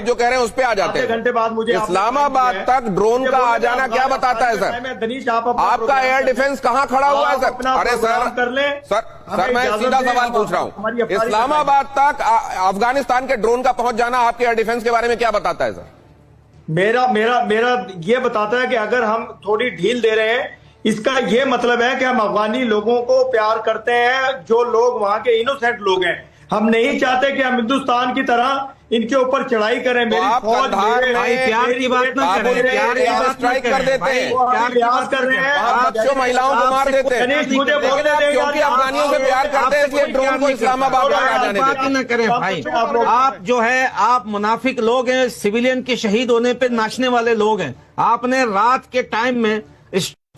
जो कह रहे हैं उस पे आ जाते हैं। घंटे बाद मुझे इस्लामाबाद तक ड्रोन का आ जाना क्या बताता है सर? आपका एयर डिफेंस कहां खड़ा हुआ है सर? अरे सर कर ले सर मैं सीधा सवाल पूछ रहा हूं, इस्लामाबाद तक अफगानिस्तान के ड्रोन का पहुंच जाना आपके एयर डिफेंस के बारे में क्या बताता है सर? मेरा ये बताता है कि अगर हम थोड़ी ढील दे रहे हैं, इसका ये मतलब है कि हम अफगानी लोगों को प्यार करते हैं, जो लोग वहां के इनोसेंट लोग हैं। हम नहीं चाहते कि हम हिंदुस्तान की तरह इनके ऊपर चढ़ाई करें। तो आप प्यार की बात ना करें, प्यार की बात स्ट्राइक कर देते हैं, प्रयास कर रहे हैं, बच्चों महिलाओं को मार देते हैं, मुझे बोलने दें, क्योंकि अफगानियों से प्यार करते हैं इसलिए ड्रोन को इस्लामाबाद आ जाने बात देते न करें भाई। आप जो है आप मुनाफिक लोग हैं, सिविलियन के शहीद होने पे नाचने वाले लोग हैं। आपने रात के टाइम में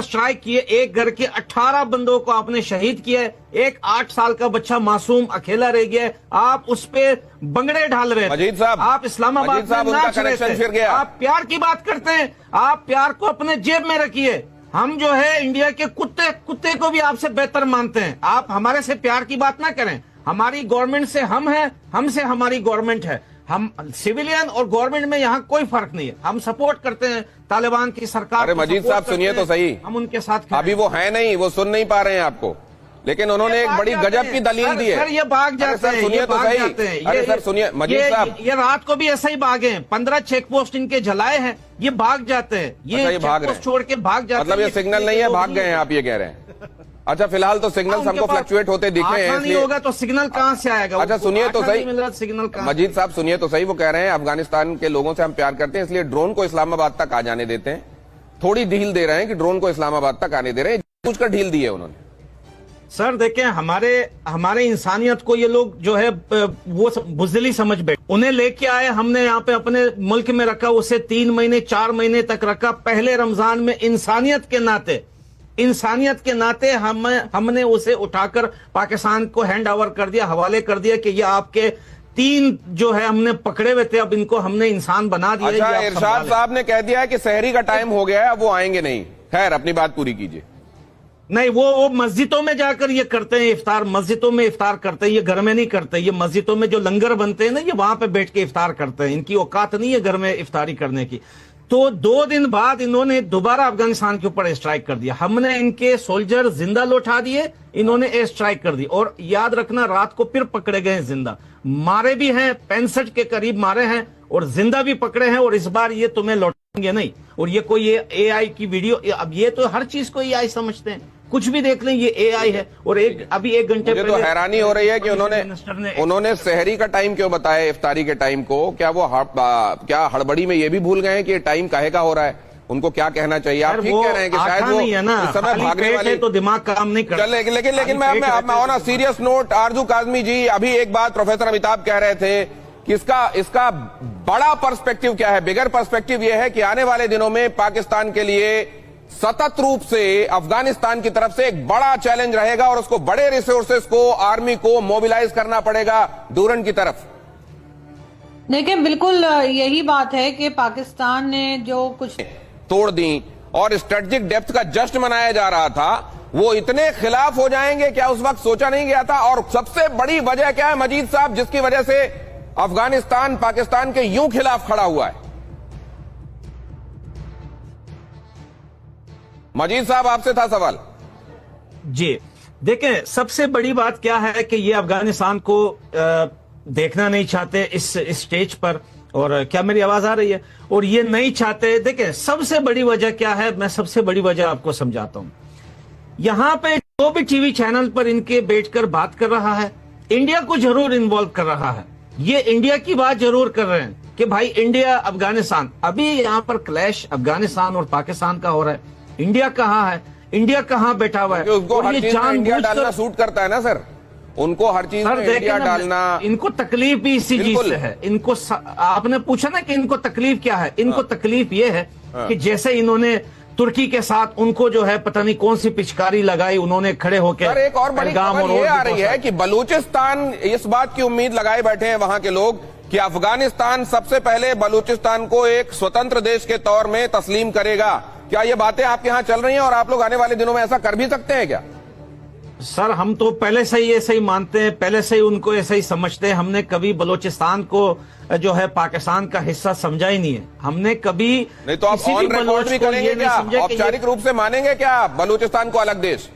स्ट्राइक किए, एक घर के 18 बंदों को आपने शहीद किया, एक 8 साल का बच्चा मासूम अकेला रह गया। आप उस पे बंगड़े ढाल रहे मजीद साहब, आप इस्लामाबाद में नाच रहे थे। आप प्यार की बात करते हैं, आप प्यार को अपने जेब में रखिए। हम जो है इंडिया के कुत्ते को भी आपसे बेहतर मानते हैं। आप हमारे से प्यार की बात ना करें। हमारी गवर्नमेंट से हम हैं, हमसे हमारी गवर्नमेंट है। हम सिविलियन और गवर्नमेंट में यहाँ कोई फर्क नहीं है। हम सपोर्ट करते हैं तालिबान की सरकार। अरे मजीद साहब सुनिए तो सही, हम उनके साथ अभी वो है नहीं, वो सुन नहीं पा रहे हैं आपको, लेकिन उन्होंने एक बड़ी गजब की दलील दी है। सर ये भाग जाते हैं, सुनिए तो सही। अरे सर सुनिए मजीद साहब, ये रात को भी ऐसा ही भागे हैं। 15 चेक पोस्ट इनके जलाए हैं, ये भाग जाते हैं। ये भाग रहे हैं, छोड़ के भाग जाते हैं। मतलब ये सिग्नल नहीं है, भाग गए हैं आप ये कह रहे हैं? अच्छा फिलहाल तो सिग्नल हमको फ्लक्चुएट होते दिखे हैं, नहीं होगा तो सिग्नल कहां से आएगा? अच्छा सुनिए तो सही, सिग्नल मजीद साहब सुनिए तो सही, वो कह रहे हैं अफगानिस्तान के लोगों से हम प्यार करते हैं इसलिए ड्रोन को इस्लामाबाद तक आ जाने देते हैं। थोड़ी ढील दे रहे हैं कि ड्रोन को इस्लामाबाद तक आने दे रहे हैं, कुछ कर ढील दी है उन्होंने। सर देखें, हमारे इंसानियत को ये लोग जो है वो बुज़दिली समझ बैठे। उन्हें लेके आए, हमने यहाँ पे अपने मुल्क में रखा, उसे 3 महीने 4 महीने तक रखा। पहले रमजान में इंसानियत के नाते हमने उसे उठाकर पाकिस्तान को हैंड ओवर कर दिया, हवाले कर दिया कि ये आपके 3 जो है हमने पकड़े हुए थे, अब इनको हमने इंसान बना दिया। अच्छा इरशाद साहब ने कह दिया है कि सहरी का टाइम हो गया है, अब वो आएंगे नहीं। खैर अपनी बात पूरी कीजिए। नहीं, वो मस्जिदों में जाकर ये करते हैं इफ्तार, मस्जिदों में इफ्तार करते हैं, ये घर में नहीं करते। ये मस्जिदों में जो लंगर बनते हैं ना, ये वहां पे बैठ के इफ्तार करते हैं। इनकी औकात नहीं है घर में इफ्तारी करने की। तो 2 दिन बाद इन्होंने दोबारा अफगानिस्तान के ऊपर स्ट्राइक कर दिया। हमने इनके सोल्जर जिंदा लौटा दिए, इन्होंने एयर स्ट्राइक कर दी। और याद रखना, रात को फिर पकड़े गए जिंदा, मारे भी हैं, 65 के करीब मारे हैं और जिंदा भी पकड़े हैं। और इस बार ये तुम्हें लौटाएंगे नहीं। और ये कोई AI की वीडियो, अब ये तो हर चीज को AI समझते हैं, कुछ भी देख लें ये AI है। और अभी 1 घंटे मुझे तो हैरानी हो रही है कि उन्होंने सहरी का टाइम क्यों बताया, इफ्तारी के टाइम को? क्या वो क्या हड़बड़ी में ये भी भूल गए हैं कि टाइम काहे का हो रहा है? उनको क्या कहना चाहिए? आप ठीक कह रहे हैं कि शायद वो इस समय भागने वाले, तो दिमाग काम नहीं करता। लेकिन मैं ऑन अ सीरियस नोट, आरजू काजमी जी, अभी एक बात प्रोफेसर अमिताभ कह रहे थे कि इसका बड़ा पर्सपेक्टिव क्या है? बिगर पर्सपेक्टिव यह है कि आने वाले दिनों में पाकिस्तान के लिए सतत रूप से अफगानिस्तान की तरफ से एक बड़ा चैलेंज रहेगा और उसको बड़े रिसोर्सेस को, आर्मी को मोबिलाइज करना पड़ेगा डूरन की तरफ। देखिए बिल्कुल यही बात है कि पाकिस्तान ने जो कुछ तोड़ दी और स्ट्रेटेजिक डेप्थ का जश्न मनाया जा रहा था, वो इतने खिलाफ हो जाएंगे क्या उस वक्त सोचा नहीं गया था? और सबसे बड़ी वजह क्या है मजीद साहब, जिसकी वजह से अफगानिस्तान पाकिस्तान के यूं खिलाफ खड़ा हुआ है? मजीद साहब आपसे था सवाल। जी देखें, सबसे बड़ी बात क्या है कि ये अफगानिस्तान को देखना नहीं चाहते इस स्टेज पर। और क्या मेरी आवाज आ रही है? और ये नहीं चाहते। देखें सबसे बड़ी वजह क्या है, मैं सबसे बड़ी वजह आपको समझाता हूं। यहां पे जो भी टीवी चैनल पर इनके बैठकर बात कर रहा है, इंडिया को जरूर इन्वॉल्व कर रहा है। ये इंडिया की बात जरूर कर रहे हैं कि भाई इंडिया अफगानिस्तान, अभी यहां पर क्लैश अफगानिस्तान और पाकिस्तान का हो रहा है। इंडिया कहां है? इंडिया कहां बैठा हुआ है? उसको हर चीज में इंडिया डालना सूट करता है ना सर, उनको हर चीज में इंडिया डालना। इनको तकलीफ भी इसी चीज से है। इनको आपने पूछा ना कि इनको तकलीफ क्या है? इनको तकलीफ ये है कि जैसे इन्होंने तुर्की के साथ उनको जो है पता नहीं कौन सी पिचकारी लगाई, उन्होंने खड़े होकर। एक और बड़ी खबर ये आ रही है कि बलूचिस्तान इस बात की उम्मीद लगाए बैठे हैं वहां के लोग कि अफगानिस्तान सबसे पहले बलूचिस्तान को एक स्वतंत्र देश के तौर में तस्लीम करेगा। क्या ये बातें आपके यहां चल रही हैं और आप लोग आने वाले दिनों में ऐसा कर भी सकते हैं क्या? सर हम तो पहले से ही ऐसे ही मानते हैं, पहले से ही उनको ऐसे ही समझते हैं। हमने कभी बलूचिस्तान को जो है पाकिस्तान का हिस्सा समझा ही नहीं है। हमने कभी नहीं तो आप किसी ऑन भी रिकॉर्ड बलोच भी को करेंगे ये नहीं क्या? समझे कि औपचारिक रूप से मानेंगे क्या बलूचिस्तान को अलग देश?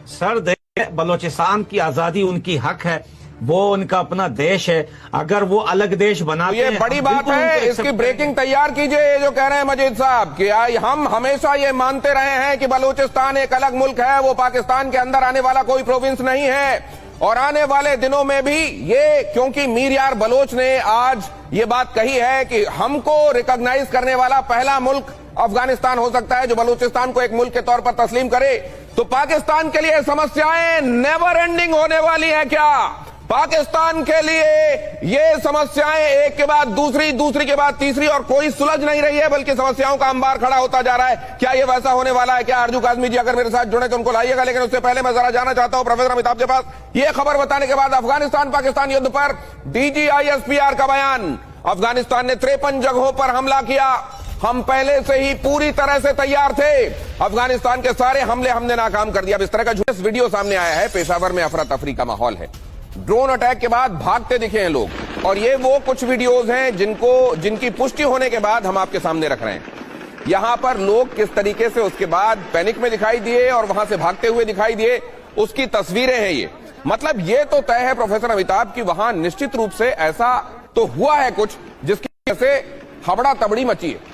सर देखिए, बलूचिस्तान की आजादी उनकी हक है, वो उनका अपना देश है। अगर वो अलग देश तो बनाते ये हैं, बड़ी हम बात बिल्कुल है, उनको इसकी accept ब्रेकिंग करेंगे। तैयार कीजिए। ये जो कह रहे हैं मजीद साहब कि हम हमेशा ये मानते रहे हैं कि बलूचिस्तान एक अलग मुल्क है, वो पाकिस्तान के अंदर आने वाला कोई प्रोविंस नहीं है। और आने वाले दिनों में भी ये, क्योंकि मीर यार बलोच ने आज ये बात कही है कि हमको रिकॉग्नाइज करने वाला पहला मुल्क अफगानिस्तान हो सकता है जो बलूचिस्तान को एक मुल्क के तौर पर तस्लीम करे, तो पाकिस्तान के लिए समस्याएं नेवर एंडिंग होने वाली हैं क्या? पाकिस्तान के लिए ये समस्याएं एक के बाद दूसरी, दूसरी के बाद तीसरी, और कोई सुलझ नहीं रही है, बल्कि समस्याओं का अंबार खड़ा होता जा रहा है। क्या ये वैसा होने वाला है क्या? आरजू काज़मी जी अगर मेरे साथ जुड़े तो उनको लाइएगा, लेकिन उससे पहले मैं जरा जाना चाहता हूं प्रोफेसर अमिताभ के पास। ये खबर बताने के बाद अफगानिस्तान पाकिस्तान युद्ध पर DGISPR का बयान। अफगानिस्तान ने 53 जगहों पर हमला किया। हम पहले से ही पूरी तरह से तैयार थे। अफगानिस्तान के सारे हमले हमने नाकाम कर दिया। अब इस तरह का झूठ वीडियो सामने आया है। पेशावर में अफरा तफरी का माहौल है। ड्रोन अटैक के बाद भागते दिखे हैं लोग, और ये वो कुछ वीडियोस हैं जिनकी पुष्टि होने के बाद हम आपके सामने रख रहे हैं। यहां पर लोग किस तरीके से उसके बाद पैनिक में दिखाई दिए और वहां से भागते हुए दिखाई दिए, उसकी तस्वीरें हैं ये। मतलब ये तो तय है प्रोफेसर अमिताभ कि वहां निश्चित रूप से ऐसा तो हुआ है कुछ जिसकी वजह से हबड़ा तबड़ी मची है।